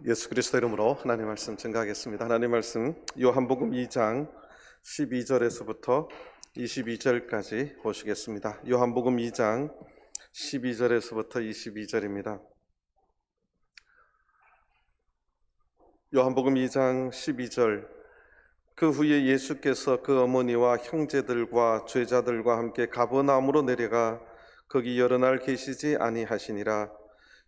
예수 그리스도 이름으로 하나님 말씀 증거하겠습니다. 하나님 말씀 요한복음 2장 12절에서부터 22절까지 보시겠습니다. 요한복음 2장 12절에서부터 22절입니다. 요한복음 2장 12절. 그 후에 예수께서 그 어머니와 형제들과 제자들과 함께 가버나움으로 내려가 거기 여러 날 계시지 아니하시니라.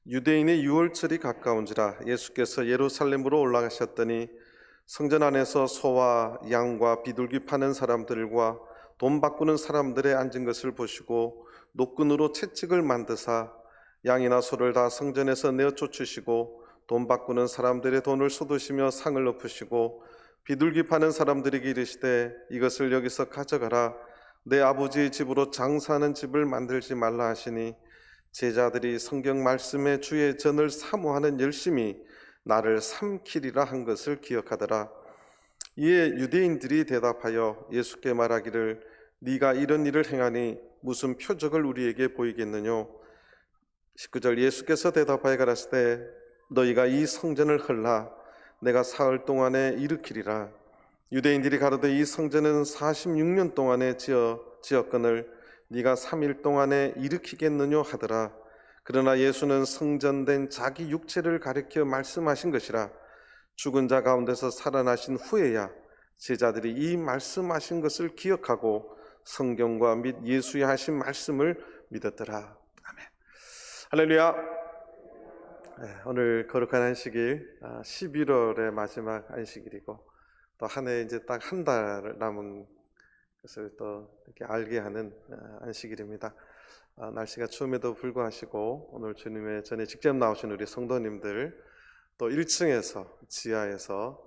유대인의 유월절이 가까운지라. 예수께서 예루살렘으로 올라가셨더니 성전 안에서 소와 양과 비둘기 파는 사람들과 돈 바꾸는 사람들의 앉은 것을 보시고 노끈으로 채찍을 만드사 양이나 소를 다 성전에서 내어 쫓으시고 돈 바꾸는 사람들의 돈을 쏟으시며 상을 엎으시고 비둘기 파는 사람들에게 이르시되 이것을 여기서 가져가라. 내 아버지의 집으로 장사하는 집을 만들지 말라 하시니 제자들이 성경 말씀에 주의 전을 사모하는 열심이 나를 삼키리라 한 것을 기억하더라. 이에 유대인들이 대답하여 예수께 말하기를 네가 이런 일을 행하니 무슨 표적을 우리에게 보이겠느냐. 19절. 예수께서 대답하여 가라사대 너희가 이 성전을 헐라 내가 사흘 동안에 일으키리라. 유대인들이 가로되 이 성전은 46년 동안에 지었거늘 네가 3일 동안에 일으키겠느냐 하더라. 그러나 예수는 성전된 자기 육체를 가리켜 말씀하신 것이라. 죽은 자 가운데서 살아나신 후에야 제자들이 이 말씀하신 것을 기억하고 성경과 및 예수의 하신 말씀을 믿었더라. 아멘. 할렐루야. 오늘 거룩한 안식일 11월의 마지막 안식일이고 또 한 해 이제 딱 한 달 남은 것을 또 이렇게 알게 하는 안식일입니다. 날씨가 추움에도 불구하고 오늘 주님의 전에 직접 나오신 우리 성도님들, 또 1층에서 지하에서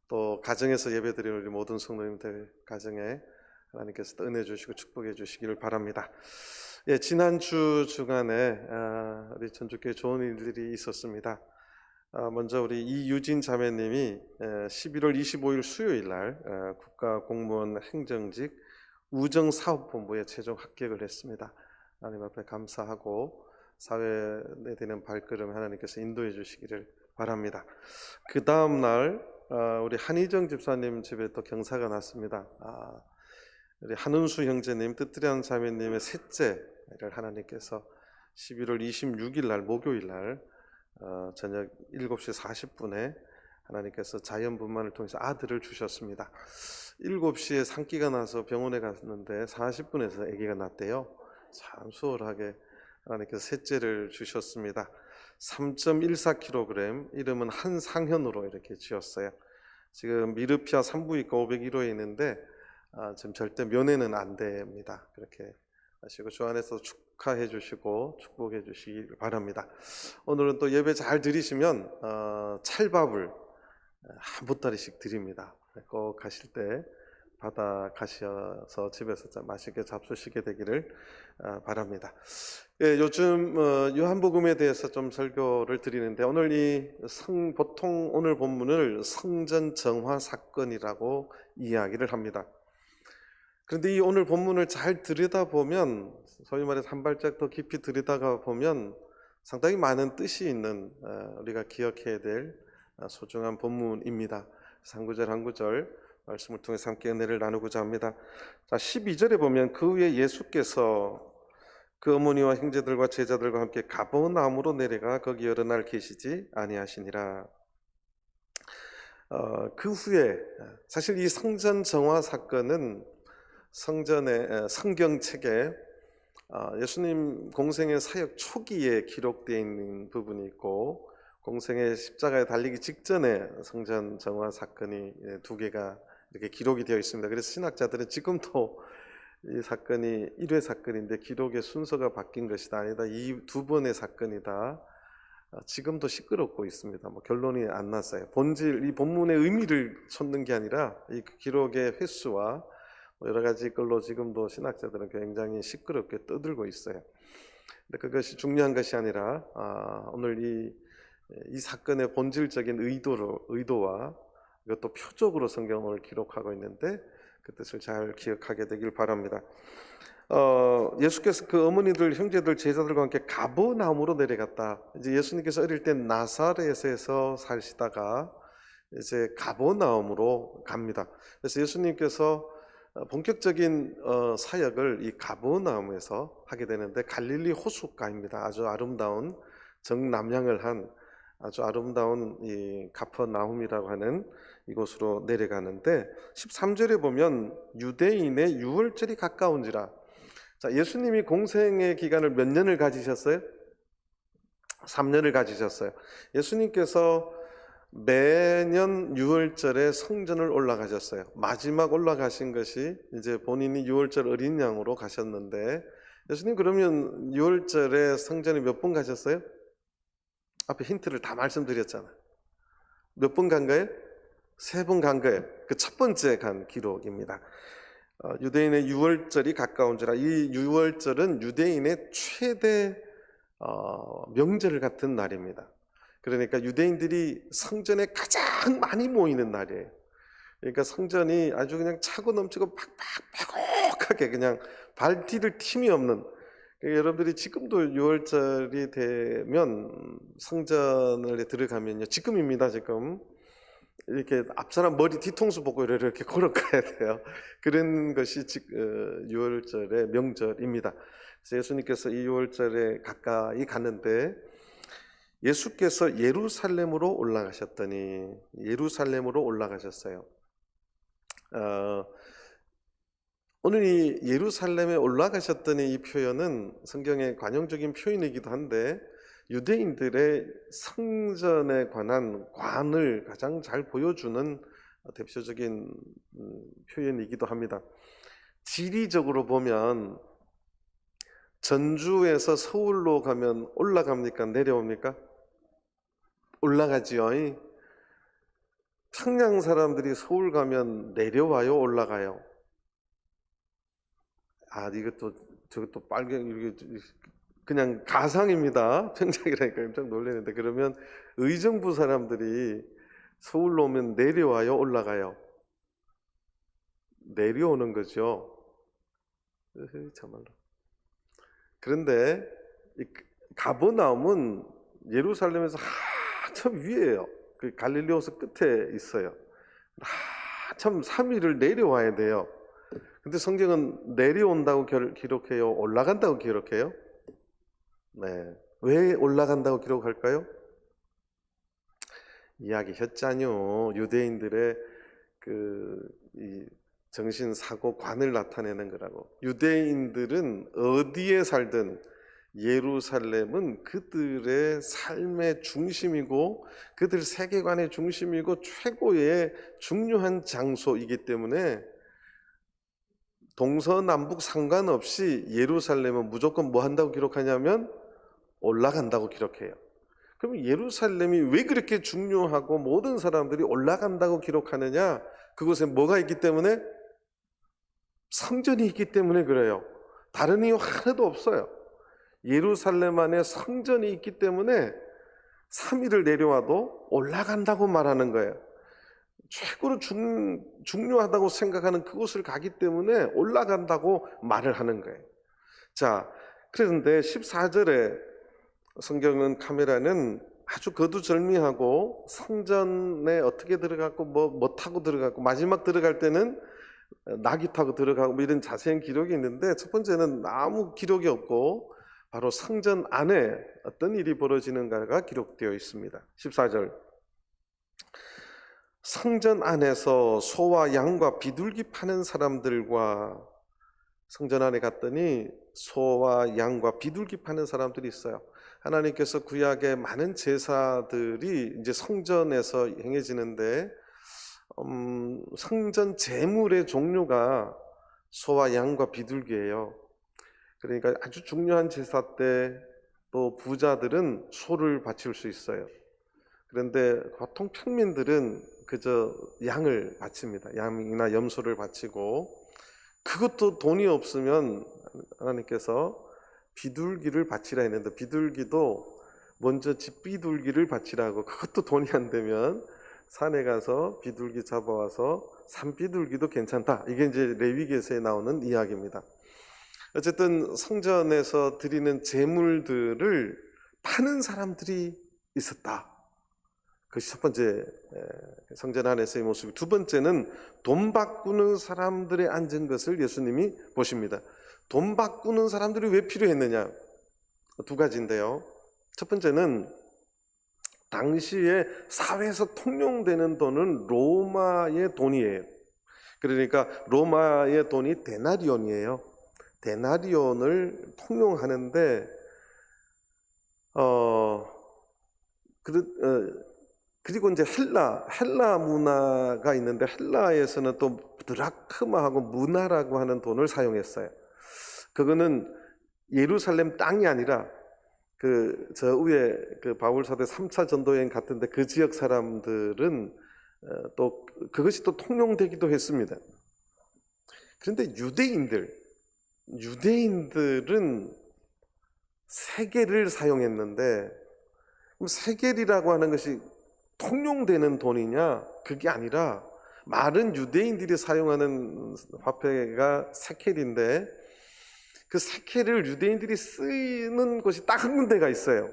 또 가정에서 예배드리는 우리 모든 성도님들 가정에 하나님께서 은혜 주시고 축복해 주시기를 바랍니다. 지난주 주간에 우리 전주교회 좋은 일들이 있었습니다. 먼저 우리 이유진 자매님이 11월 25일 수요일 날 국가공무원 행정직 우정사업본부에 최종 합격을 했습니다. 하나님 앞에 감사하고 사회에 되는 발걸음 하나님께서 인도해 주시기를 바랍니다. 그 다음 날 우리 한희정 집사님 집에 또 경사가 났습니다. 우리 한은수 형제님, 뜻드리한 자매님의 셋째를 하나님께서 11월 26일 날 목요일 날 저녁 7시 40분에 하나님께서 자연분만을 통해서 아들을 주셨습니다. 7시에 산기가 나서 병원에 갔는데 40분에서 아기가 났대요. 참 수월하게 하나님께서 셋째를 주셨습니다. 3.14kg, 이름은 한상현으로 이렇게 지었어요. 지금 미르피아 산부인과 501호에 있는데 지금 절대 면회는 안 됩니다. 그렇게 하시고 주 안에서 축하해 주시고 축복해 주시기 바랍니다. 오늘은 또 예배 잘 드리시면 찰밥을 한 보따리씩 드립니다. 꼭 가실 때 받아 가셔서 집에서 맛있게 잡수시게 되기를 바랍니다. 요즘 요한복음에 대해서 좀 설교를 드리는데 오늘 보통 오늘 본문을 성전 정화 사건이라고 이야기를 합니다. 그런데 이 오늘 본문을 잘 들여다보면, 소위 말해서 한 발짝 더 깊이 들여다가 보면 상당히 많은 뜻이 있는 우리가 기억해야 될 소중한 본문입니다. 한 구절 한 구절 말씀을 통해서 함께 은혜를 나누고자 합니다. 자, 12절에 보면 그 후에 예수께서 그 어머니와 형제들과 제자들과 함께 가버나움으로 내려가 거기 여러 날 계시지 아니하시니라. 그 후에 사실 이 성전 정화 사건은 성전의 성경책에 예수님 공생의 사역 초기에 기록되어 있는 부분이 있고 공생의 십자가에 달리기 직전에 성전 정화 사건이 두 개가 이렇게 기록이 되어 있습니다. 그래서 신학자들은 지금도 이 사건이 1회 사건인데 기록의 순서가 바뀐 것이다, 아니다, 이 두 번의 사건이다, 지금도 시끄럽고 있습니다. 결론이 안 났어요. 이 본문의 의미를 찾는 게 아니라 이 기록의 횟수와 여러 가지 걸로 지금도 신학자들은 굉장히 시끄럽게 떠들고 있어요. 근데 그것이 중요한 것이 아니라 오늘 이 사건의 본질적인 의도와 이것도 표적으로 성경을 기록하고 있는데 그 뜻을 잘 기억하게 되길 바랍니다. 예수께서 그 어머니들, 형제들, 제자들과 함께 가버나움으로 내려갔다. 이제 예수님께서 어릴 때 나사렛에서 사시다가 이제 가버나움으로 갑니다. 그래서 예수님께서 본격적인 사역을 이 가버나움에서 하게 되는데, 갈릴리 호숫가입니다. 아주 아름다운 정남향을 한 아주 아름다운 이 가퍼나움이라고 하는 이곳으로 내려가는데, 13절에 보면 유대인의 유월절이 가까운지라. 자, 예수님이 공생의 기간을 몇 년을 가지셨어요? 3년을 가지셨어요. 예수님께서 매년 유월절에 성전을 올라가셨어요. 마지막 올라가신 것이 이제 본인이 유월절 어린 양으로 가셨는데, 예수님 그러면 유월절에 성전에 몇 번 가셨어요? 앞에 힌트를 다 말씀드렸잖아. 몇 번 간 거예요? 3번 간 거예요. 그 첫 번째 간 기록입니다. 유대인의 유월절이 가까운지라. 이 유월절은 유대인의 최대 명절 같은 날입니다. 그러니까 유대인들이 성전에 가장 많이 모이는 날이에요. 그러니까 성전이 아주 그냥 차고 넘치고 팍팍하게 그냥 발 디딜 틈이 없는, 여러분들이 지금도 6월절이 되면 성전에 들어가면요, 지금입니다. 지금 이렇게 앞사람 머리 뒤통수 보고 이렇게 걸어가야 돼요. 그런 것이 6월절의 명절입니다. 그래서 예수님께서 이 6월절에 가까이 갔는데, 예수께서 예루살렘으로 올라가셨어요. 오늘 이 예루살렘에 올라가셨더니 이 표현은 성경의 관용적인 표현이기도 한데, 유대인들의 성전에 관한 관을 가장 잘 보여주는 대표적인 표현이기도 합니다. 지리적으로 보면 전주에서 서울로 가면 올라갑니까? 내려옵니까? 올라가지요. 평양 사람들이 서울 가면 내려와요? 올라가요? 저것도 빨갱이, 이게 그냥 가상입니다. 평창이라니까 깜짝 놀라는데, 그러면 의정부 사람들이 서울로 오면 내려와요? 올라가요? 내려오는 거죠. 참말로. 그런데 이 가버나움은 예루살렘에서 한참 위에요. 그 갈릴리 호수 끝에 있어요. 한참 3일을 내려와야 돼요. 근데 성경은 내려온다고 기록해요? 올라간다고 기록해요? 네. 왜 올라간다고 기록할까요? 이야기했잖요. 유대인들의 이 정신사고관을 나타내는 거라고. 유대인들은 어디에 살든 예루살렘은 그들의 삶의 중심이고 그들 세계관의 중심이고 최고의 중요한 장소이기 때문에 동서남북 상관없이 예루살렘은 무조건 뭐 한다고 기록하냐면 올라간다고 기록해요. 그럼 예루살렘이 왜 그렇게 중요하고 모든 사람들이 올라간다고 기록하느냐? 그곳에 뭐가 있기 때문에? 성전이 있기 때문에 그래요. 다른 이유 하나도 없어요. 예루살렘 안에 성전이 있기 때문에 3일을 내려와도 올라간다고 말하는 거예요. 최고로 중요하다고 생각하는 그곳을 가기 때문에 올라간다고 말을 하는 거예요. 자, 그런데 14절에 성경은 카메라는 아주 거두절미하고 성전에 어떻게 들어갔고 뭐 타고 들어갔고 마지막 들어갈 때는 나귀 타고 들어가고 뭐 이런 자세한 기록이 있는데, 첫 번째는 아무 기록이 없고 바로 성전 안에 어떤 일이 벌어지는가가 기록되어 있습니다. 14절, 성전 안에서 소와 양과 비둘기 파는 사람들과, 성전 안에 갔더니 소와 양과 비둘기 파는 사람들이 있어요. 하나님께서 구약의 많은 제사들이 이제 성전에서 행해지는데, 성전 제물의 종류가 소와 양과 비둘기예요. 그러니까 아주 중요한 제사 때 또 부자들은 소를 바칠 수 있어요. 그런데 보통 평민들은 그저 양을 바칩니다. 양이나 염소를 바치고, 그것도 돈이 없으면 하나님께서 비둘기를 바치라 했는데, 비둘기도 먼저 집 비둘기를 바치라고, 그것도 돈이 안 되면 산에 가서 비둘기 잡아와서 산비둘기도 괜찮다. 이게 이제 레위기에서에 나오는 이야기입니다. 어쨌든 성전에서 드리는 제물들을 파는 사람들이 있었다. 그것이 첫 번째 성전 안에서의 모습이. 두 번째는 돈 바꾸는 사람들의 앉은 것을 예수님이 보십니다. 돈 바꾸는 사람들이 왜 필요했느냐? 두 가지인데요. 첫 번째는 당시에 사회에서 통용되는 돈은 로마의 돈이에요. 그러니까 로마의 돈이 데나리온이에요. 데나리온을 통용하는데 그리고 이제 헬라 문화가 있는데, 헬라에서는 또 드라크마하고 문화라고 하는 돈을 사용했어요. 그거는 예루살렘 땅이 아니라 저 위에 바울 사도 3차 전도여행 같은데 그 지역 사람들은 또 그것이 또 통용되기도 했습니다. 그런데 유대인들은 세겔을 사용했는데, 그럼 세겔이라고 하는 것이 통용되는 돈이냐? 그게 아니라 많은 유대인들이 사용하는 화폐가 세켈인데, 그 세켈을 유대인들이 쓰는 곳이 딱 한 군데가 있어요.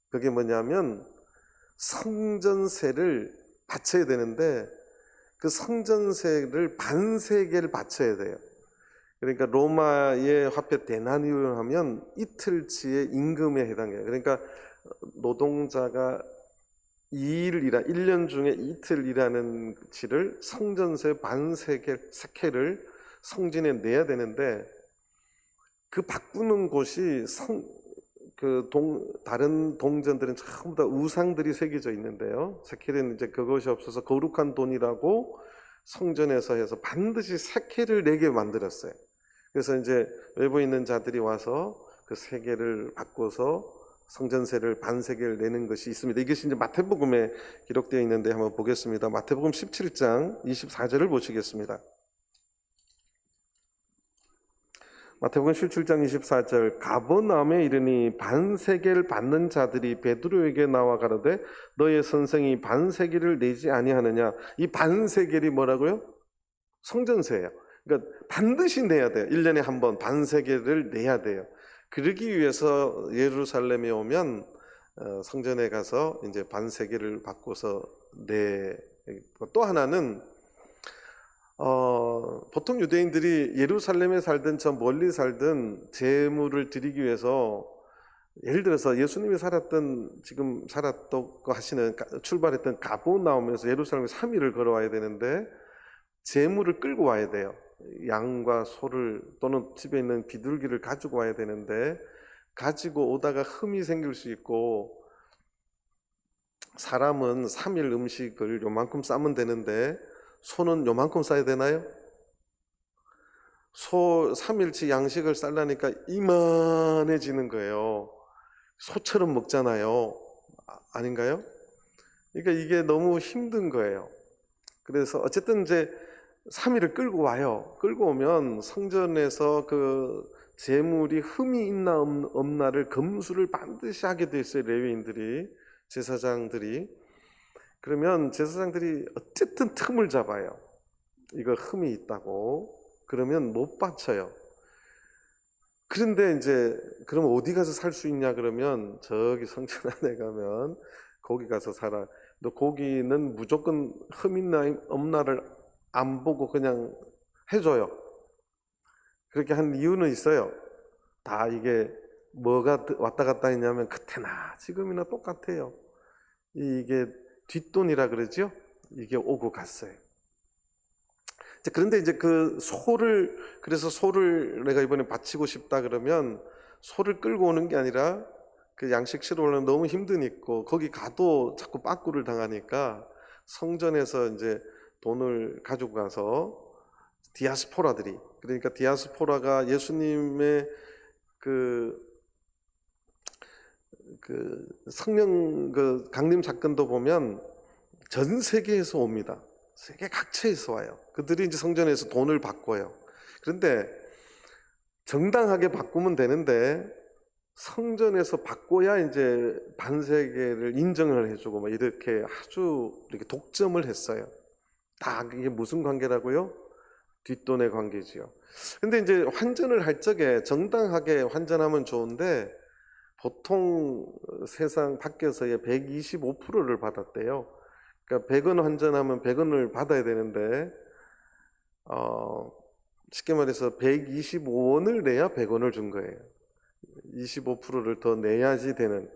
그게 뭐냐면 성전세를 바쳐야 되는데, 그 성전세를 반세겔 바쳐야 돼요. 그러니까 로마의 화폐 데나리온 하면 이틀치의 임금에 해당해요. 그러니까 노동자가 1년 중에 이틀 일하는 치를 성전세 세켈을 성전에 내야 되는데, 그 바꾸는 곳이 다른 동전들은 전부 다 우상들이 새겨져 있는데요. 세켈은 이제 그것이 없어서 거룩한 돈이라고 성전에서 해서 반드시 세켈을 내게 만들었어요. 그래서 이제 외부에 있는 자들이 와서 그 세겔을 바꿔서 성전세를 반세겔 내는 것이 있습니다. 이것이 이제 마태복음에 기록되어 있는데 한번 보겠습니다. 마태복음 17장 24절을 보시겠습니다. 마태복음 17장 24절. 가버나움에 이르니 반세겔 받는 자들이 베드로에게 나와 가로되 너의 선생이 반세겔을 내지 아니하느냐. 이 반세겔이 뭐라고요? 성전세예요. 그러니까 반드시 내야 돼요. 1년에 한 번 반세겔을 내야 돼요. 그러기 위해서 예루살렘에 오면 성전에 가서 이제 반세겔을 바꿔서 또 하나는 보통 유대인들이 예루살렘에 살든 저 멀리 살든 제물을 드리기 위해서, 예를 들어서 예수님이 지금 살았다고 하시는 출발했던 가버나움에서 예루살렘에 3일을 걸어와야 되는데 제물을 끌고 와야 돼요. 양과 소를 또는 집에 있는 비둘기를 가지고 와야 되는데, 가지고 오다가 흠이 생길 수 있고, 사람은 3일 음식을 요만큼 싸면 되는데 소는 요만큼 싸야 되나요? 소 3일치 양식을 쌀라니까 이만해지는 거예요. 소처럼 먹잖아요. 아닌가요? 그러니까 이게 너무 힘든 거예요. 그래서 어쨌든 이제 3일을 끌고 와요. 끌고 오면 성전에서 그 제물이 흠이 있나 없나를 검수를 반드시 하게 돼 있어요. 레위인들이, 제사장들이. 그러면 제사장들이 어쨌든 틈을 잡아요. 이거 흠이 있다고. 그러면 못 바쳐요. 그런데 이제 그럼 어디 가서 살 수 있냐 그러면 저기 성전 안에 가면 거기 가서 살아. 너 거기는 무조건 흠 있나 없나를 안 보고 그냥 해줘요. 그렇게 한 이유는 있어요. 다 이게 뭐가 왔다 갔다 했냐면 그때나 지금이나 똑같아요. 이게 뒷돈이라 그러죠. 이게 오고 갔어요. 그런데 이제 그래서 소를 내가 이번에 바치고 싶다 그러면 소를 끌고 오는 게 아니라 그 양식 치러 오려면 너무 힘드니까 거기 가도 자꾸 빠꾸를 당하니까 성전에서 이제 돈을 가지고 가서 디아스포라들이, 그러니까 디아스포라가 예수님의 그 성령 강림 사건도 보면 전 세계에서 옵니다. 세계 각처에서 와요. 그들이 이제 성전에서 돈을 바꿔요. 그런데 정당하게 바꾸면 되는데 성전에서 받고야 이제 반세계를 인정을 해주고 뭐 이렇게 아주 이렇게 독점을 했어요. 다 이게 무슨 관계라고요? 뒷돈의 관계지요. 근데 이제 환전을 할 적에 정당하게 환전하면 좋은데 보통 세상 밖에서의 125%를 받았대요. 그러니까 100원 환전하면 100원을 받아야 되는데 쉽게 말해서 125원을 내야 100원을 준 거예요. 25%를 더 내야지 되는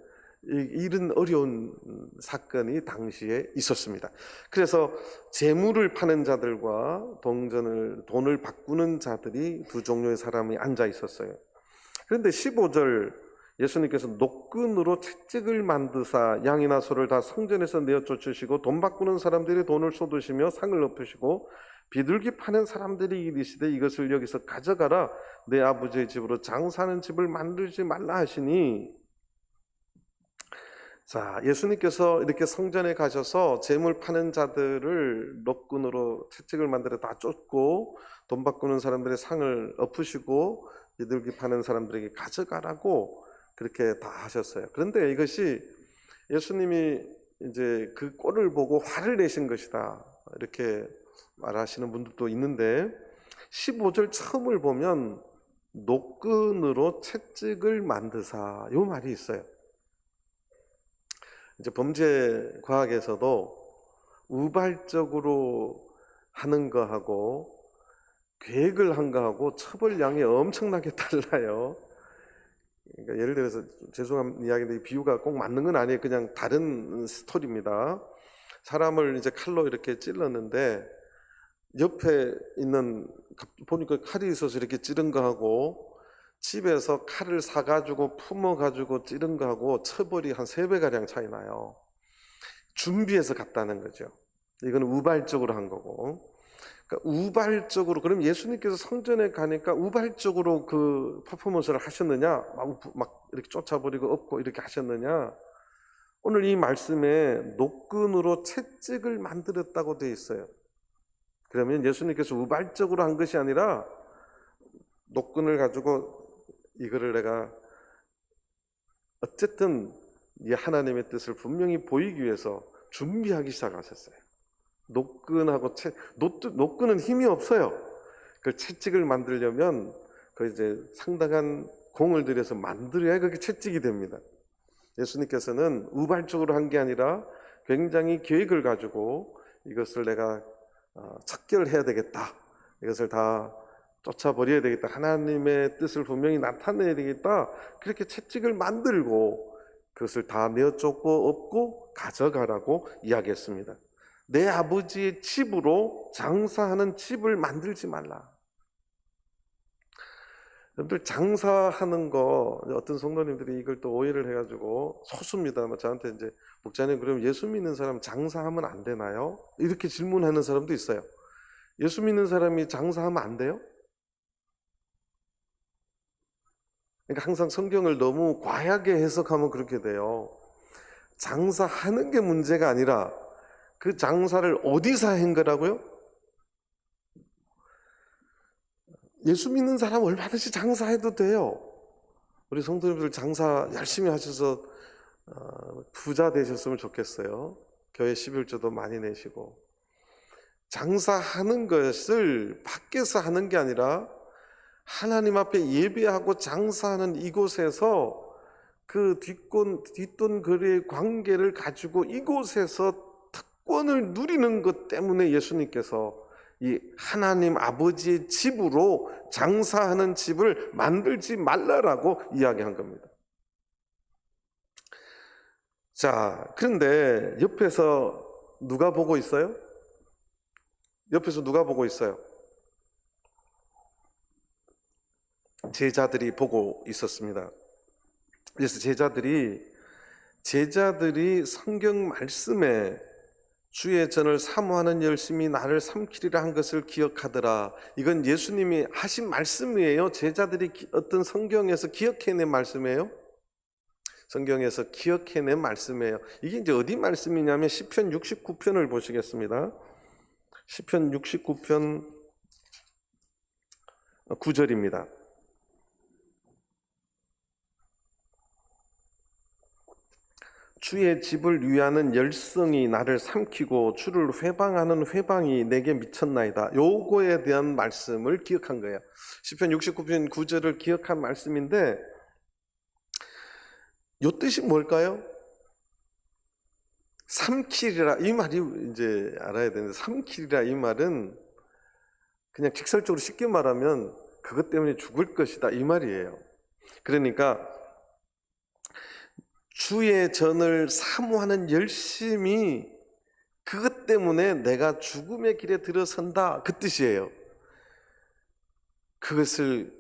이런 어려운 사건이 당시에 있었습니다. 그래서 재물을 파는 자들과 돈을 바꾸는 자들이 두 종류의 사람이 앉아 있었어요. 그런데 15절 예수님께서 노끈으로 채찍을 만드사 양이나 소를 다 성전에서 내어 쫓으시고 돈 바꾸는 사람들이 돈을 쏟으시며 상을 엎으시고 비둘기 파는 사람들이 이르시되 이것을 여기서 가져가라 내 아버지의 집으로 장사하는 집을 만들지 말라 하시니. 자, 예수님께서 이렇게 성전에 가셔서 재물 파는 자들을 노끈으로 채찍을 만들어 다 쫓고 돈 바꾸는 사람들의 상을 엎으시고 비둘기 파는 사람들에게 가져가라고 그렇게 다 하셨어요. 그런데 이것이 예수님이 이제 그 꼴을 보고 화를 내신 것이다 이렇게 말하시는 분들도 있는데 15절 처음을 보면 노끈으로 채찍을 만드사 이 말이 있어요. 이제 범죄 과학에서도 우발적으로 하는 거하고 계획을 한 거하고 처벌량이 엄청나게 달라요. 그러니까 예를 들어서 죄송한 이야기인데 비유가 꼭 맞는 건 아니에요. 그냥 다른 스토리입니다. 사람을 이제 칼로 이렇게 찔렀는데 옆에 있는 보니까 칼이 있어서 이렇게 찌른 거하고 집에서 칼을 사가지고 품어가지고 찌른 거하고 처벌이 한 3배가량 차이 나요. 준비해서 갔다는 거죠. 이건 우발적으로 한 거고. 그러니까 우발적으로, 그럼 예수님께서 성전에 가니까 우발적으로 그 퍼포먼스를 하셨느냐? 막 이렇게 쫓아버리고 엎고 이렇게 하셨느냐? 오늘 이 말씀에 노끈으로 채찍을 만들었다고 되어 있어요. 그러면 예수님께서 우발적으로 한 것이 아니라 노끈을 가지고 이거를 내가 어쨌든 이 하나님의 뜻을 분명히 보이기 위해서 준비하기 시작하셨어요. 노끈은 힘이 없어요. 그 채찍을 만들려면 그 이제 상당한 공을 들여서 만들어야 그게 채찍이 됩니다. 예수님께서는 우발적으로 한 게 아니라 굉장히 계획을 가지고 이것을 내가 척결해야 되겠다. 이것을 다 쫓아버려야 되겠다. 하나님의 뜻을 분명히 나타내야 되겠다. 그렇게 채찍을 만들고 그것을 다 내어쫓고 엎고 가져가라고 이야기했습니다. 내 아버지의 집으로 장사하는 집을 만들지 말라. 여러분들 장사하는 거 어떤 성도님들이 이걸 또 오해를 해가지고 소수입니다만 저한테 이제 목사님 그럼 예수 믿는 사람 장사하면 안 되나요? 이렇게 질문하는 사람도 있어요. 예수 믿는 사람이 장사하면 안 돼요? 그러니까 항상 성경을 너무 과하게 해석하면 그렇게 돼요. 장사하는 게 문제가 아니라 그 장사를 어디서 한 거라고요? 예수 믿는 사람 얼마든지 장사해도 돼요. 우리 성도님들 장사 열심히 하셔서 부자 되셨으면 좋겠어요. 교회 11조도 많이 내시고. 장사하는 것을 밖에서 하는 게 아니라 하나님 앞에 예배하고 장사하는 이곳에서 그 뒷돈 거래의 관계를 가지고 이곳에서 특권을 누리는 것 때문에 예수님께서 이 하나님 아버지의 집으로 장사하는 집을 만들지 말라라고 이야기한 겁니다. 자, 그런데 옆에서 누가 보고 있어요? 옆에서 누가 보고 있어요? 제자들이 보고 있었습니다. 그래서 제자들이 성경 말씀에 주의 전을 사모하는 열심이 나를 삼키리라 한 것을 기억하더라. 이건 예수님이 하신 말씀이에요? 제자들이 어떤 성경에서 기억해낸 말씀이에요? 성경에서 기억해낸 말씀이에요. 이게 이제 어디 말씀이냐면 시편 69편을 보시겠습니다. 시편 69편 9절입니다. 주의 집을 위하는 열성이 나를 삼키고 주를 회방하는 회방이 내게 미쳤나이다. 요거에 대한 말씀을 기억한 거예요. 시편 69편 9절을 기억한 말씀인데 요 뜻이 뭘까요? 삼키리라, 이 말이 이제 알아야 되는데, 삼키리라 이 말은 그냥 직설적으로 쉽게 말하면 그것 때문에 죽을 것이다 이 말이에요. 그러니까 주의 전을 사모하는 열심이 그것 때문에 내가 죽음의 길에 들어선다 그 뜻이에요. 그것을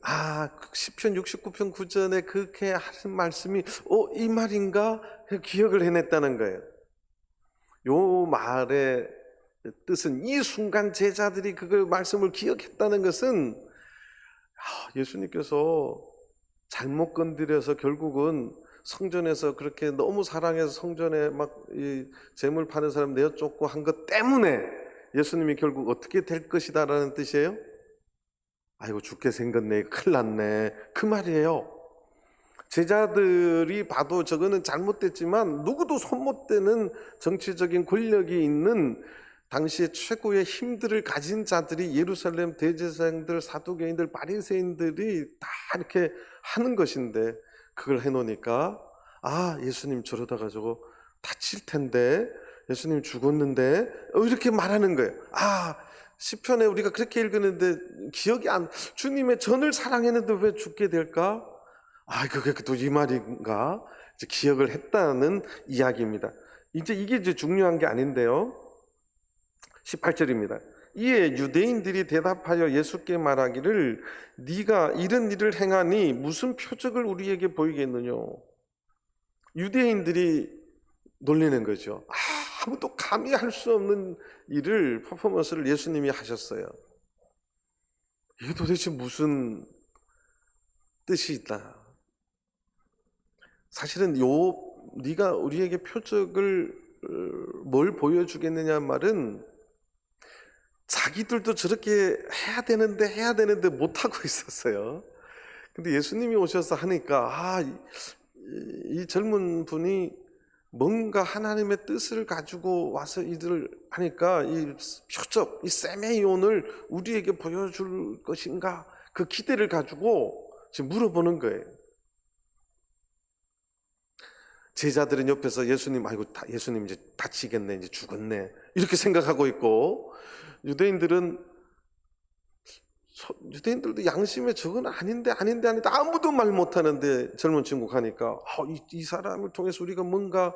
시편 69편 9절에 그렇게 하신 말씀이 이 말인가 기억을 해냈다는 거예요. 요 말의 뜻은 이 순간 제자들이 그걸 말씀을 기억했다는 것은 예수님께서 잘못 건드려서 결국은 성전에서 그렇게 너무 사랑해서 성전에 막 이 재물 파는 사람 내어쫓고 한 것 때문에 예수님이 결국 어떻게 될 것이다라는 뜻이에요? 아이고 죽게 생겼네, 큰일 났네, 그 말이에요. 제자들이 봐도 저거는 잘못됐지만 누구도 손못 대는 정치적인 권력이 있는 당시에 최고의 힘들을 가진 자들이 예루살렘 대제사장들, 사두개인들, 바리새인들이 다 이렇게 하는 것인데 그걸 해놓으니까 예수님 저러다가 저거 다칠 텐데, 예수님 죽었는데 이렇게 말하는 거예요. 시편에 우리가 그렇게 읽었는데 기억이 주님의 전을 사랑했는데 왜 죽게 될까? 그게 또 이 말인가? 이제 기억을 했다는 이야기입니다. 이게 중요한 게 아닌데요. 18절입니다. 이에 유대인들이 대답하여 예수께 말하기를 네가 이런 일을 행하니 무슨 표적을 우리에게 보이겠느냐. 유대인들이 놀리는 거죠. 아무도 감히 할 수 없는 일을, 퍼포먼스를 예수님이 하셨어요. 이게 도대체 무슨 뜻이 있다. 사실은 네가 우리에게 표적을 뭘 보여주겠느냐 말은 자기들도 저렇게 해야 되는데 못하고 있었어요. 근데 예수님이 오셔서 하니까 이 젊은 분이 뭔가 하나님의 뜻을 가지고 와서 이들을 하니까 이 표적, 이 세메이온을 우리에게 보여줄 것인가 그 기대를 가지고 지금 물어보는 거예요. 제자들은 옆에서 예수님 이제 다치겠네, 이제 죽었네 이렇게 생각하고 있고, 유대인들도 양심에 저건 아닌데 아무도 말 못하는데 젊은 친구 가니까 이 사람을 통해서 우리가 뭔가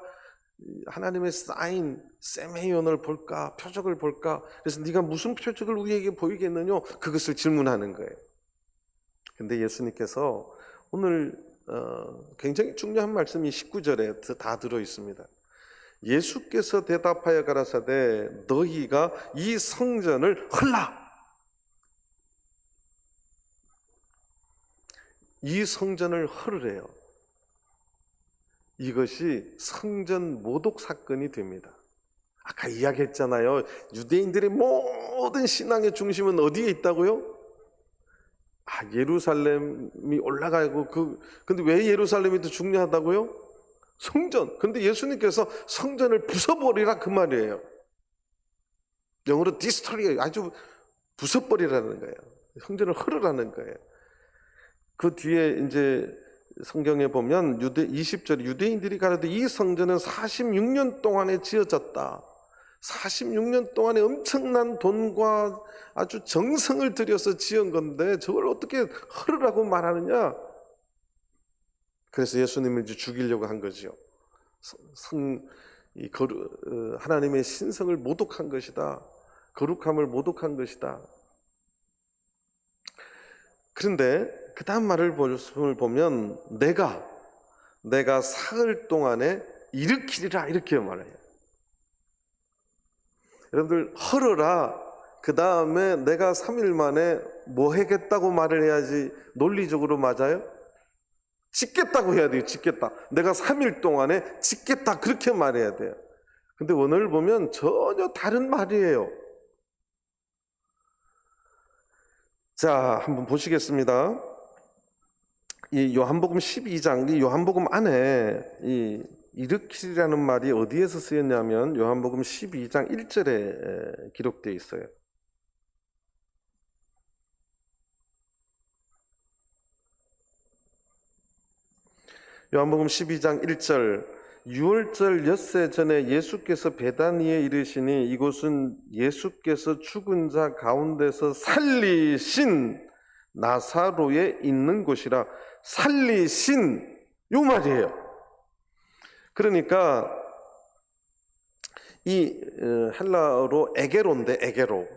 하나님의 사인, 세메이온을 볼까, 표적을 볼까, 그래서 네가 무슨 표적을 우리에게 보이겠느냐 그것을 질문하는 거예요. 근데 예수님께서 오늘 굉장히 중요한 말씀이 19절에 다 들어 있습니다. 예수께서 대답하여 가라사대 너희가 이 성전을 헐라. 이 성전을 헐으래요. 이것이 성전 모독 사건이 됩니다. 아까 이야기했잖아요. 유대인들의 모든 신앙의 중심은 어디에 있다고요? 예루살렘이 올라가고 근데 왜 예루살렘이 더 중요하다고요? 성전. 근데 예수님께서 성전을 부숴버리라 그 말이에요. 영어로 디스토리, 아주 부숴버리라는 거예요. 성전을 헐으라는 거예요. 그 뒤에 이제 성경에 보면 20절에 유대인들이 가라되 이 성전은 46년 동안에 지어졌다. 46년 동안에 엄청난 돈과 아주 정성을 들여서 지은 건데 저걸 어떻게 헐으라고 말하느냐. 그래서 예수님을 이제 죽이려고 한 거죠. 하나님의 신성을 모독한 것이다. 거룩함을 모독한 것이다. 그런데 그 다음 말을 보면 내가 사흘 동안에 일으키리라 이렇게 말해요. 여러분들 헐어라, 그 다음에 내가 3일 만에 뭐 하겠다고 말을 해야지 논리적으로 맞아요? 짓겠다고 해야 돼요. 짓겠다. 내가 3일 동안에 짓겠다 그렇게 말해야 돼요. 근데 오늘 보면 전혀 다른 말이에요. 자, 한번 보시겠습니다. 이 요한복음 12장, 이 요한복음 안에 이 일으키리라는 말이 어디에서 쓰였냐면 요한복음 12장 1절에 기록되어 있어요. 요한복음 12장 1절, 유월절 엿새 전에 예수께서 베다니에 이르시니 이곳은 예수께서 죽은 자 가운데서 살리신 나사로에 있는 곳이라. 살리신, 요 말이에요. 그러니까 이 헬라어로 에게로인데, 에게로.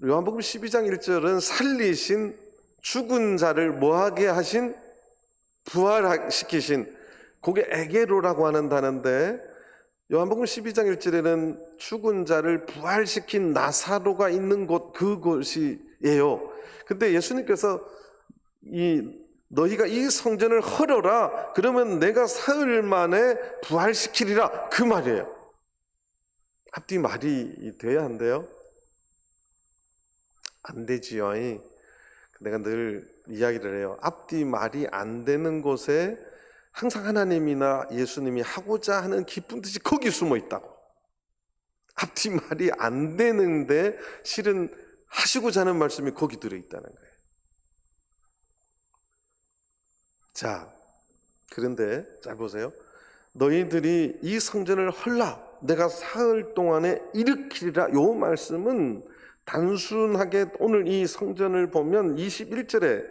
요한복음 12장 1절은 살리신, 죽은 자를 뭐하게 하신, 부활시키신, 그게 에게로라고 하는 단어인데, 요한복음 12장 1절에는 죽은 자를 부활시킨 나사로가 있는 곳, 그곳이에요. 근데 예수님께서 너희가 이 성전을 헐어라, 그러면 내가 사흘 만에 부활시키리라, 그 말이에요. 앞뒤 말이 돼야 한대요? 안 되지요. 내가 늘 이야기를 해요. 앞뒤 말이 안 되는 곳에 항상 하나님이나 예수님이 하고자 하는 깊은 뜻이 거기 숨어 있다고. 앞뒤 말이 안 되는데 실은 하시고자 하는 말씀이 거기 들어있다는 거예요. 자, 그런데 잘 보세요. 너희들이 이 성전을 헐라, 내가 사흘 동안에 일으키리라, 요 말씀은 단순하게 오늘 이 성전을 보면 21절에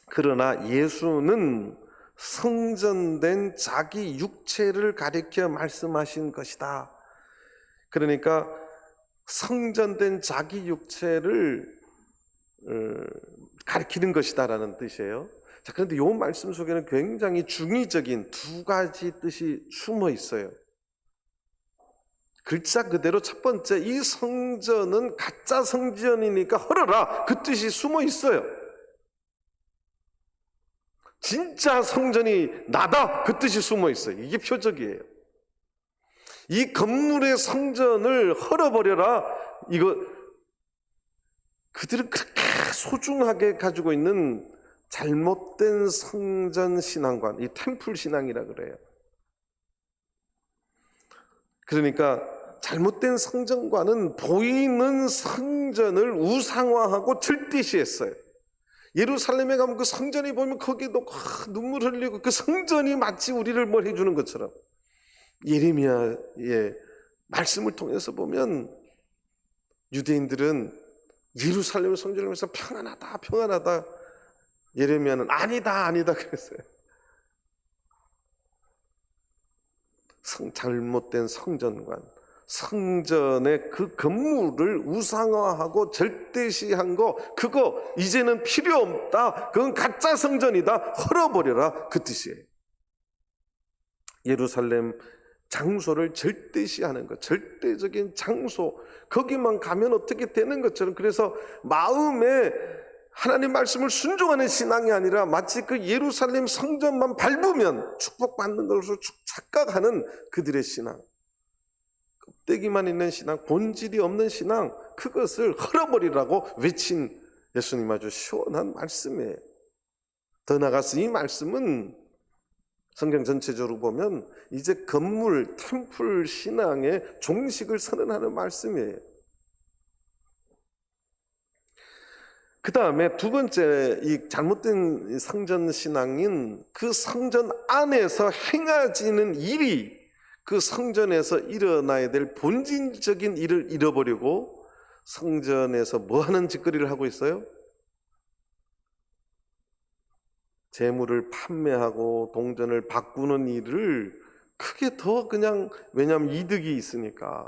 그러나 예수는 성전된 자기 육체를 가리켜 말씀하신 것이다. 그러니까 성전된 자기 육체를 가리키는 것이다라는 뜻이에요. 자, 그런데 이 말씀 속에는 굉장히 중의적인 두 가지 뜻이 숨어 있어요. 글자 그대로 첫 번째, 이 성전은 가짜 성전이니까 헐어라, 그 뜻이 숨어 있어요. 진짜 성전이 나다, 그 뜻이 숨어 있어요. 이게 표적이에요. 이 건물의 성전을 헐어버려라, 이거 그들은 그렇게 소중하게 가지고 있는 잘못된 성전 신앙관, 이 템플 신앙이라 그래요. 그러니까 잘못된 성전관은 보이는 성전을 우상화하고 절대시했어요. 예루살렘에 가면 그 성전이 보면 거기도 눈물 흘리고, 그 성전이 마치 우리를 뭘 해주는 것처럼. 예레미야의 말씀을 통해서 보면 유대인들은 예루살렘 성전을 보면서 평안하다, 평안하다. 예레미야는 아니다, 아니다 그랬어요. 잘못된 성전관, 성전의 그 건물을 우상화하고 절대시한 거, 그거 이제는 필요 없다, 그건 가짜 성전이다, 헐어버려라, 그 뜻이에요. 예루살렘 장소를 절대시하는 것, 절대적인 장소, 거기만 가면 어떻게 되는 것처럼, 그래서 마음에 하나님 말씀을 순종하는 신앙이 아니라 마치 그 예루살렘 성전만 밟으면 축복받는 것으로 착각하는 그들의 신앙, 껍데기만 있는 신앙, 본질이 없는 신앙, 그것을 헐어버리라고 외친 예수님 아주 시원한 말씀이에요. 더 나아가서 이 말씀은 성경 전체적으로 보면 이제 건물, 템플 신앙의 종식을 선언하는 말씀이에요. 그 다음에 두 번째, 이 잘못된 성전 신앙인 그 성전 안에서 행해지는 일이 그 성전에서 일어나야 될 본질적인 일을 잃어버리고 성전에서 뭐 하는 짓거리를 하고 있어요? 재물을 판매하고 동전을 바꾸는 일을 크게 더 그냥, 왜냐하면 이득이 있으니까.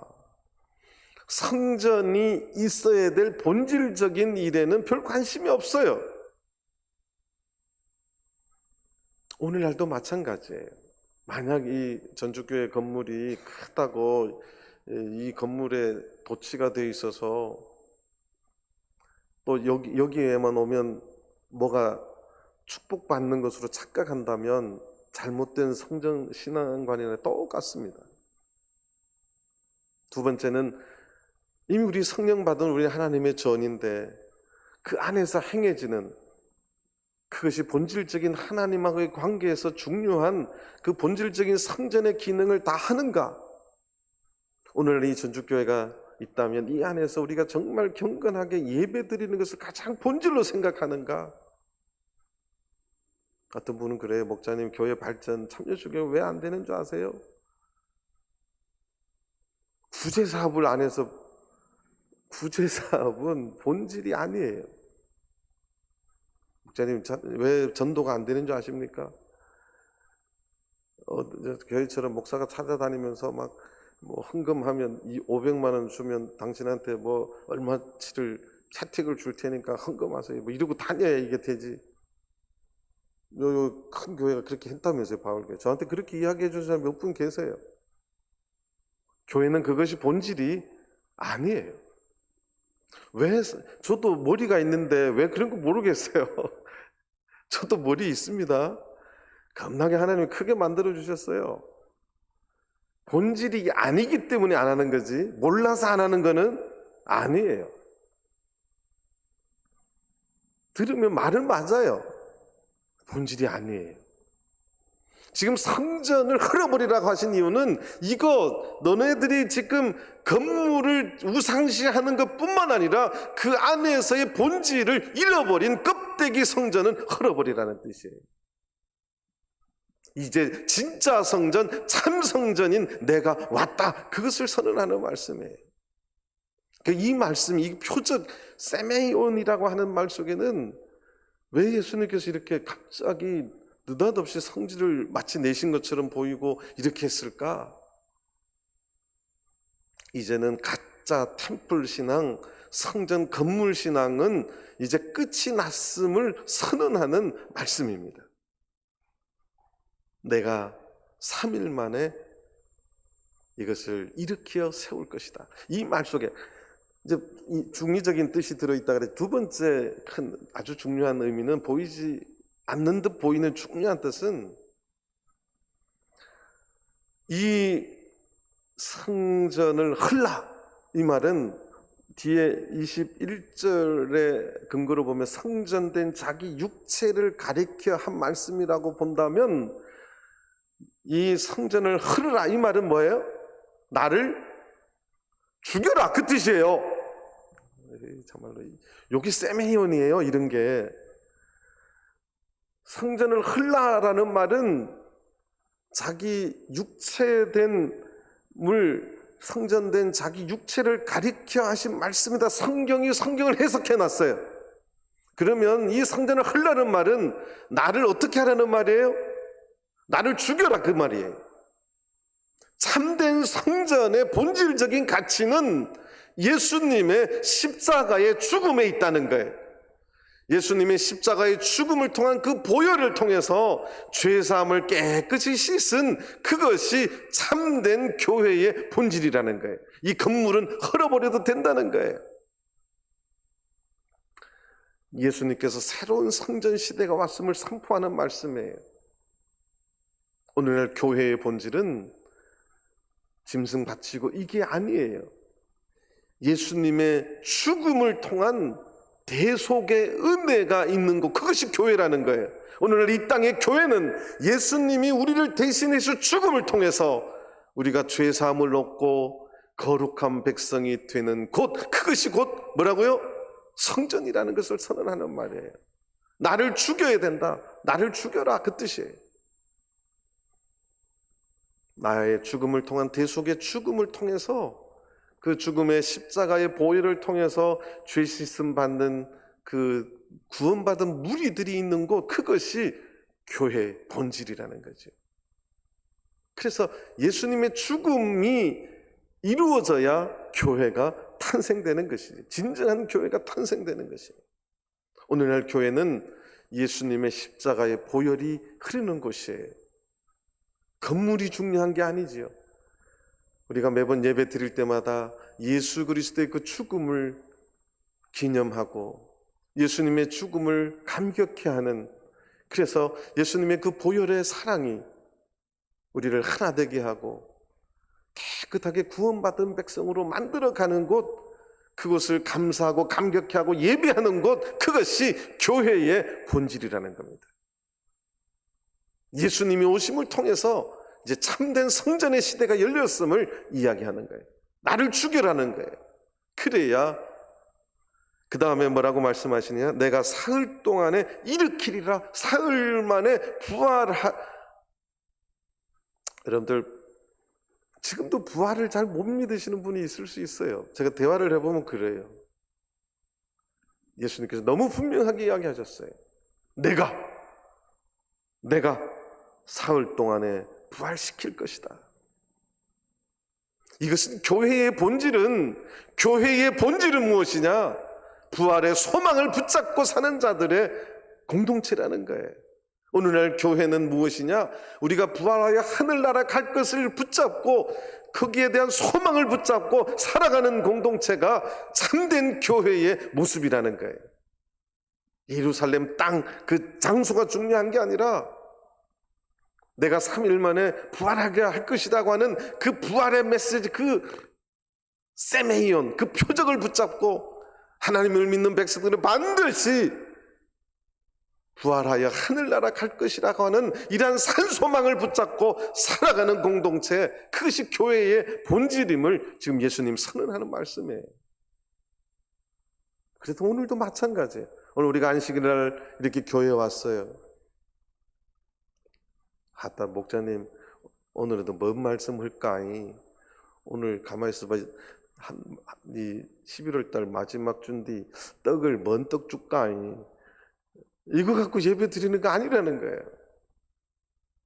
성전이 있어야 될 본질적인 일에는 별 관심이 없어요. 오늘날도 마찬가지예요. 만약 이 전주교회 건물이 크다고 이 건물에 도치가 되어 있어서 또 여기에만 오면 뭐가 축복받는 것으로 착각한다면 잘못된 성전 신앙관이나 똑같습니다. 두 번째는 이미 우리 성령 받은 우리 하나님의 전인데 그 안에서 행해지는 그것이 본질적인 하나님과의 관계에서 중요한 그 본질적인 성전의 기능을 다 하는가? 오늘 이 전주교회가 있다면 이 안에서 우리가 정말 경건하게 예배드리는 것을 가장 본질로 생각하는가? 어떤 분은 그래요. 목사님, 교회 발전 참여주교 왜 안 되는 줄 아세요? 구제사업을 안 해서. 구제사업은 본질이 아니에요. 목사님, 왜 전도가 안 되는 줄 아십니까? 교회처럼 목사가 찾아다니면서 막 뭐 헌금하면 500만 원 주면 당신한테 뭐 얼마치를 채택을 줄 테니까 헌금하세요. 뭐 이러고 다녀야 이게 되지. 큰 교회가 그렇게 했다면서요, 바울교회. 저한테 그렇게 이야기해 주는 사람 몇 분 계세요. 교회는 그것이 본질이 아니에요. 왜? 저도 머리가 있는데 왜 그런 거 모르겠어요. 저도 머리 있습니다. 겁나게 하나님이 크게 만들어 주셨어요. 본질이 아니기 때문에 안 하는 거지, 몰라서 안 하는 거는 아니에요. 들으면 말은 맞아요. 본질이 아니에요. 지금 성전을 헐어버리라고 하신 이유는 이거 너네들이 지금 건물을 우상시하는 것뿐만 아니라 그 안에서의 본질을 잃어버린 껍데기 성전은 헐어버리라는 뜻이에요. 이제 진짜 성전, 참 성전인 내가 왔다, 그것을 선언하는 말씀이에요. 이 말씀, 이 표적 세메이온이라고 하는 말 속에는 왜 예수님께서 이렇게 갑자기 느닷없이 성질을 마치 내신 것처럼 보이고 이렇게 했을까? 이제는 가짜 템플 신앙, 성전 건물 신앙은 이제 끝이 났음을 선언하는 말씀입니다. 내가 3일 만에 이것을 일으켜 세울 것이다. 이 말 속에 이제 이 중의적인 뜻이 들어있다 그래. 두 번째 큰 아주 중요한 의미는 보이지 않는 듯 보이는 중요한 뜻은 이 성전을 헐라, 이 말은 뒤에 21절의 근거로 보면 성전된 자기 육체를 가리켜 한 말씀이라고 본다면 이 성전을 헐으라, 이 말은 뭐예요? 나를 죽여라, 그 뜻이에요. 정말로 여기 세메이온이에요. 이런 게 성전을 헐라라는 말은 자기 육체된 성전된 자기 육체를 가리켜 하신 말씀이다. 성경을 해석해 놨어요. 그러면 이 성전을 헐라는 말은 나를 어떻게 하라는 말이에요? 나를 죽여라, 그 말이에요. 참된 성전의 본질적인 가치는 예수님의 십자가의 죽음에 있다는 거예요. 예수님의 십자가의 죽음을 통한 그 보혈을 통해서 죄사함을 깨끗이 씻은 그것이 참된 교회의 본질이라는 거예요. 이 건물은 헐어버려도 된다는 거예요. 예수님께서 새로운 성전 시대가 왔음을 선포하는 말씀이에요. 오늘날 교회의 본질은 짐승 바치고 이게 아니에요. 예수님의 죽음을 통한 대속의 은혜가 있는 것, 그것이 교회라는 거예요. 오늘날 이 땅의 교회는 예수님이 우리를 대신해서 죽음을 통해서 우리가 죄사함을 얻고 거룩한 백성이 되는 곳, 그것이 곧 뭐라고요? 성전이라는 것을 선언하는 말이에요. 나를 죽여야 된다, 나를 죽여라, 그 뜻이에요. 나의 죽음을 통한 대속의 죽음을 통해서, 그 죽음의 십자가의 보혈을 통해서 죄 씻음 받는 그 구원받은 무리들이 있는 곳, 그것이 교회의 본질이라는 거죠. 그래서 예수님의 죽음이 이루어져야 교회가 탄생되는 것이지, 진정한 교회가 탄생되는 것이에요. 오늘날 교회는 예수님의 십자가의 보혈이 흐르는 곳이에요. 건물이 중요한 게 아니지요. 우리가 매번 예배 드릴 때마다 예수 그리스도의 그 죽음을 기념하고 예수님의 죽음을 감격해 하는, 그래서 예수님의 그 보혈의 사랑이 우리를 하나 되게 하고 깨끗하게 구원받은 백성으로 만들어가는 곳, 그것을 감사하고 감격해하고 예배하는 것, 그것이 교회의 본질이라는 겁니다. 예수님이 오심을 통해서 이제 참된 성전의 시대가 열렸음을 이야기하는 거예요. 나를 죽여라는 거예요. 그래야 그 다음에 뭐라고 말씀하시느냐? 내가 사흘 동안에 일으키리라. 사흘 만에 여러분들 지금도 부활을 잘 못 믿으시는 분이 있을 수 있어요. 제가 대화를 해보면 그래요. 예수님께서 너무 분명하게 이야기하셨어요. 내가 사흘 동안에 부활시킬 것이다. 이것은 교회의 본질은 무엇이냐? 부활의 소망을 붙잡고 사는 자들의 공동체라는 거예요. 오늘날 교회는 무엇이냐? 우리가 부활하여 하늘나라 갈 것을 붙잡고 거기에 대한 소망을 붙잡고 살아가는 공동체가 참된 교회의 모습이라는 거예요. 예루살렘 땅 그 장소가 중요한 게 아니라 내가 3일 만에 부활하게 할 것이라고 하는 그 부활의 메시지, 그 세메이온, 그 표적을 붙잡고 하나님을 믿는 백성들은 반드시 부활하여 하늘나라 갈 것이라고 하는 이러한 산소망을 붙잡고 살아가는 공동체, 그것이 교회의 본질임을 지금 예수님 선언하는 말씀이에요. 그래도 오늘도 마찬가지예요. 오늘 우리가 안식일날 이렇게 교회에 왔어요. 목자님 오늘도 뭔 말씀 할까이? 오늘 가만히 있어봐. 이 11월 달 마지막 주인데 떡을 뭔 떡 줄까이? 이거 갖고 예배 드리는 거 아니라는 거예요.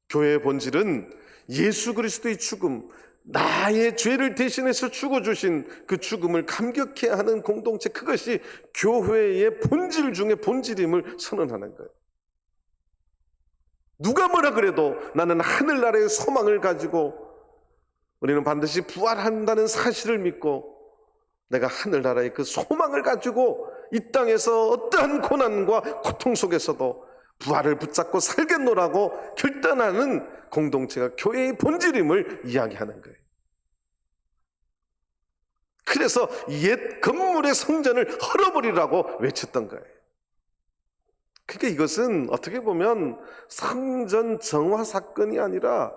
교회의 본질은 예수 그리스도의 죽음, 나의 죄를 대신해서 죽어주신 그 죽음을 감격해 하는 공동체, 그것이 교회의 본질 중에 본질임을 선언하는 거예요. 누가 뭐라 그래도 나는 하늘나라의 소망을 가지고 우리는 반드시 부활한다는 사실을 믿고 내가 하늘나라의 그 소망을 가지고 이 땅에서 어떠한 고난과 고통 속에서도 부활을 붙잡고 살겠노라고 결단하는 공동체가 교회의 본질임을 이야기하는 거예요. 그래서 옛 건물의 성전을 헐어버리라고 외쳤던 거예요. 그러니까 이것은 어떻게 보면 성전 정화 사건이 아니라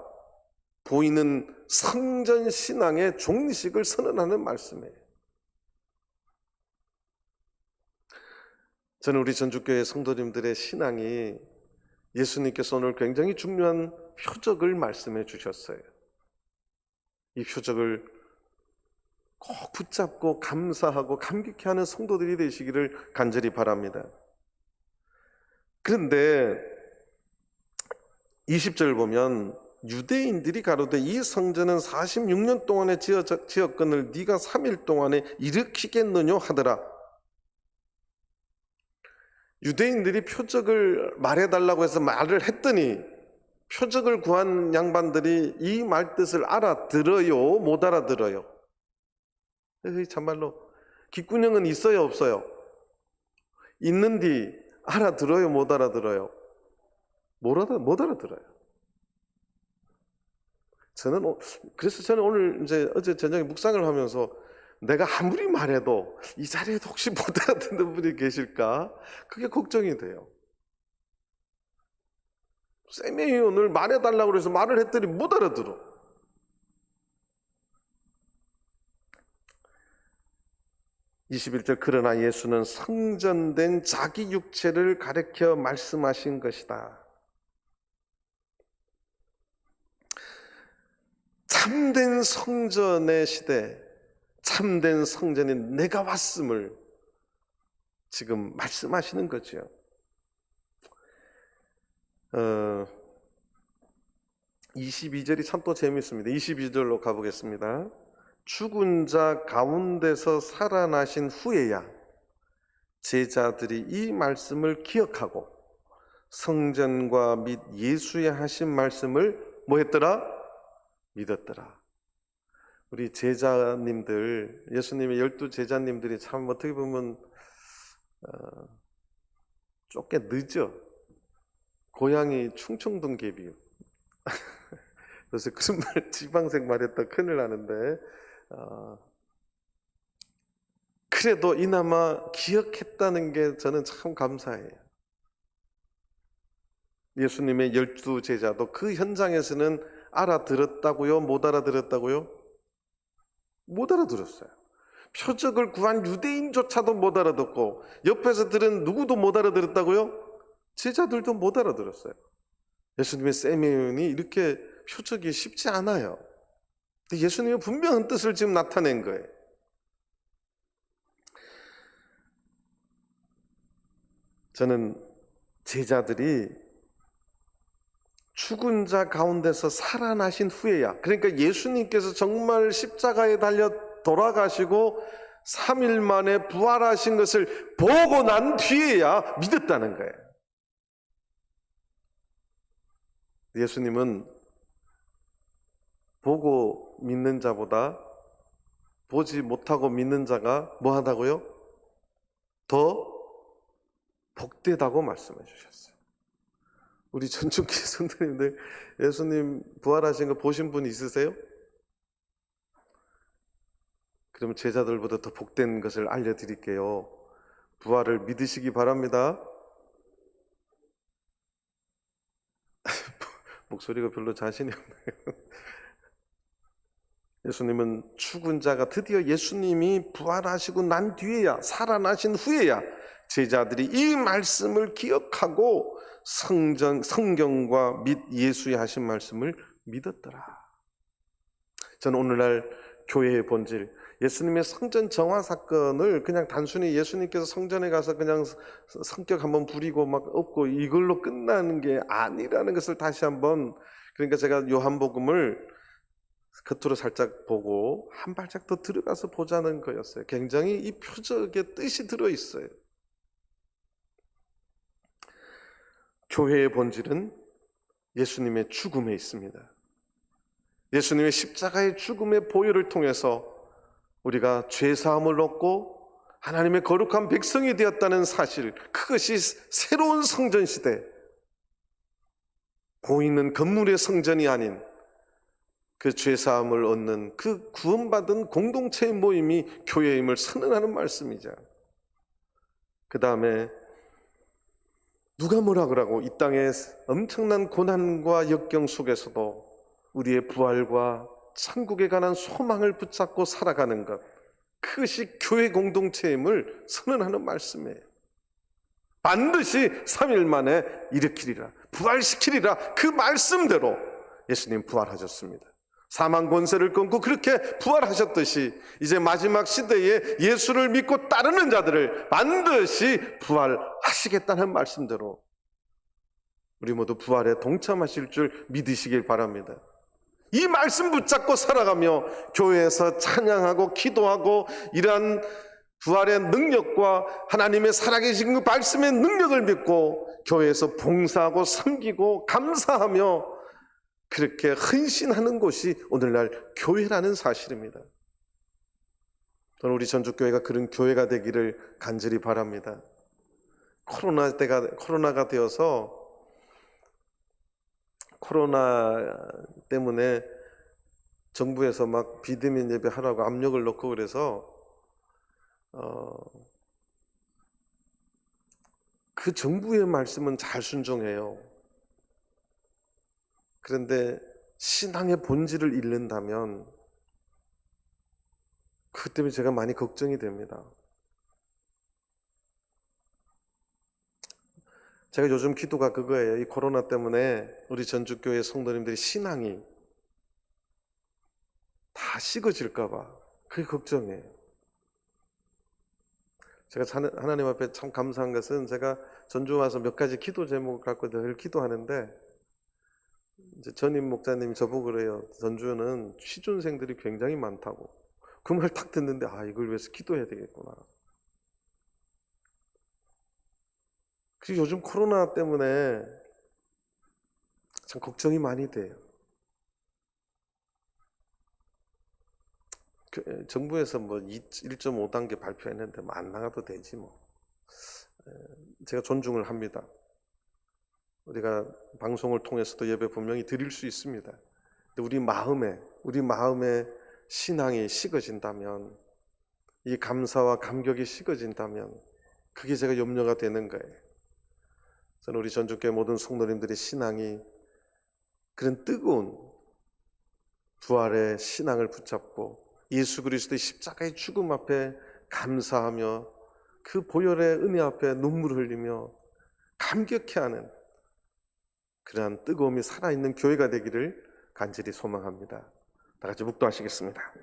보이는 성전 신앙의 종식을 선언하는 말씀이에요. 저는 우리 전주교회 성도님들의 신앙이 예수님께서 오늘 굉장히 중요한 표적을 말씀해 주셨어요. 이 표적을 꼭 붙잡고 감사하고 감격해 하는 성도들이 되시기를 간절히 바랍니다. 그런데 20절 보면 유대인들이 가로되 이 성전은 46년 동안에 지었거늘 네가 3일 동안에 일으키겠느냐 하더라. 유대인들이 표적을 말해달라고 해서 말을 했더니 표적을 구한 양반들이 이 말뜻을 알아들어요? 못 알아들어요? 참말로 귓구녕은 있어요? 없어요? 있는디 알아들어요? 못 알아들어요? 못 알아들어요. 그래서 저는 오늘 어제 저녁에 묵상을 하면서 내가 아무리 말해도 이 자리에도 혹시 못 알아듣는 분이 계실까? 그게 걱정이 돼요. 세메이온을 말해달라고 해서 말을 했더니 못 알아들어. (21절) 그러나 예수는 성전된 자기 육체를 가리켜 말씀하신 것이다. 참된 성전의 시대, 참된 성전인 내가 왔음을 지금 말씀하시는 거죠. 22절이 참 또 재미있습니다. 22절로 가보겠습니다. 죽은 자 가운데서 살아나신 후에야 제자들이 이 말씀을 기억하고 성전과 및 예수의 하신 말씀을 뭐 했더라? 믿었더라. 우리 제자님들, 예수님의 12 제자님들이 참 어떻게 보면 쫓게 늦어. 고향이 충청동계비요. 그래서 그런 말 지방생 말했다 큰일 나는데 그래도 이나마 기억했다는 게 저는 참 감사해요. 예수님의 12제자도 그 현장에서는 알아들었다고요? 못 알아들었다고요? 못 알아들었어요. 표적을 구한 유대인조차도 못 알아듣고 옆에서 들은 누구도 못 알아들었다고요? 제자들도 못 알아들었어요. 예수님의 세미온이 이렇게 표적이 쉽지 않아요. 예수님의 분명한 뜻을 지금 나타낸 거예요. 저는 제자들이 죽은 자 가운데서 살아나신 후에야, 그러니까 예수님께서 정말 십자가에 달려 돌아가시고 3일 만에 부활하신 것을 보고 난 뒤에야 믿었다는 거예요. 예수님은 보고 믿는 자보다 보지 못하고 믿는 자가 뭐 하다고요? 더 복되다고 말씀해 주셨어요. 우리 전중기 성도님들 예수님 부활하신 거 보신 분 있으세요? 그러면 제자들보다 더 복된 것을 알려드릴게요. 부활을 믿으시기 바랍니다. 목소리가 별로 자신이 없네요. 예수님은 죽은 자가 드디어 예수님이 부활하시고 난 뒤에야, 살아나신 후에야 제자들이 이 말씀을 기억하고 성경과 및 예수의 하신 말씀을 믿었더라. 저는 오늘날 교회의 본질, 예수님의 성전 정화 사건을 그냥 단순히 예수님께서 성전에 가서 그냥 성격 한번 부리고 막 엎고 이걸로 끝나는 게 아니라는 것을 다시 한번, 그러니까 제가 요한복음을 겉으로 살짝 보고 한 발짝 더 들어가서 보자는 거였어요. 굉장히 이 표적의 뜻이 들어있어요. 교회의 본질은 예수님의 죽음에 있습니다. 예수님의 십자가의 죽음의 보혈을 통해서 우리가 죄사함을 얻고 하나님의 거룩한 백성이 되었다는 사실, 그것이 새로운 성전시대, 보이는 건물의 성전이 아닌 그 죄사함을 얻는 그 구원받은 공동체의 모임이 교회임을 선언하는 말씀이죠. 그 다음에 누가 뭐라 그러고 이 땅의 엄청난 고난과 역경 속에서도 우리의 부활과 천국에 관한 소망을 붙잡고 살아가는 것, 그것이 교회 공동체임을 선언하는 말씀이에요. 반드시 3일 만에 일으키리라, 부활시키리라, 그 말씀대로 예수님 부활하셨습니다. 사망 권세를 끊고 그렇게 부활하셨듯이 이제 마지막 시대에 예수를 믿고 따르는 자들을 반드시 부활하시겠다는 말씀대로 우리 모두 부활에 동참하실 줄 믿으시길 바랍니다. 이 말씀 붙잡고 살아가며 교회에서 찬양하고 기도하고 이러한 부활의 능력과 하나님의 살아계신 그 말씀의 능력을 믿고 교회에서 봉사하고 섬기고 감사하며 그렇게 헌신하는 곳이 오늘날 교회라는 사실입니다. 저는 우리 전주교회가 그런 교회가 되기를 간절히 바랍니다. 코로나가 되어서 코로나 때문에 정부에서 막 비대면 예배하라고 압력을 넣고 그래서 그 정부의 말씀은 잘 순종해요. 그런데 신앙의 본질을 잃는다면 그것 때문에 제가 많이 걱정이 됩니다. 제가 요즘 기도가 그거예요. 이 코로나 때문에 우리 전주교회 성도님들의 신앙이 다 식어질까 봐 그게 걱정이에요. 제가 하나님 앞에 참 감사한 것은 제가 전주 와서 몇 가지 기도 제목을 갖고 늘 기도하는데 이제 전임 목사님이 저보고 그래요. 전주는 취준생들이 굉장히 많다고. 그 말 딱 듣는데 이걸 위해서 기도해야 되겠구나. 그리고 요즘 코로나 때문에 참 걱정이 많이 돼요. 정부에서 뭐 1.5단계 발표했는데 안 나가도 되지 뭐. 제가 존중을 합니다. 우리가 방송을 통해서도 예배 분명히 드릴 수 있습니다. 근데 우리 마음에 신앙이 식어진다면 이 감사와 감격이 식어진다면 그게 제가 염려가 되는 거예요. 저는 우리 전주교회 모든 성도님들의 신앙이 그런 뜨거운 부활의 신앙을 붙잡고 예수 그리스도의 십자가의 죽음 앞에 감사하며 그 보혈의 은혜 앞에 눈물을 흘리며 감격해하는 그러한 뜨거움이 살아있는 교회가 되기를 간절히 소망합니다. 다 같이 묵도하시겠습니다.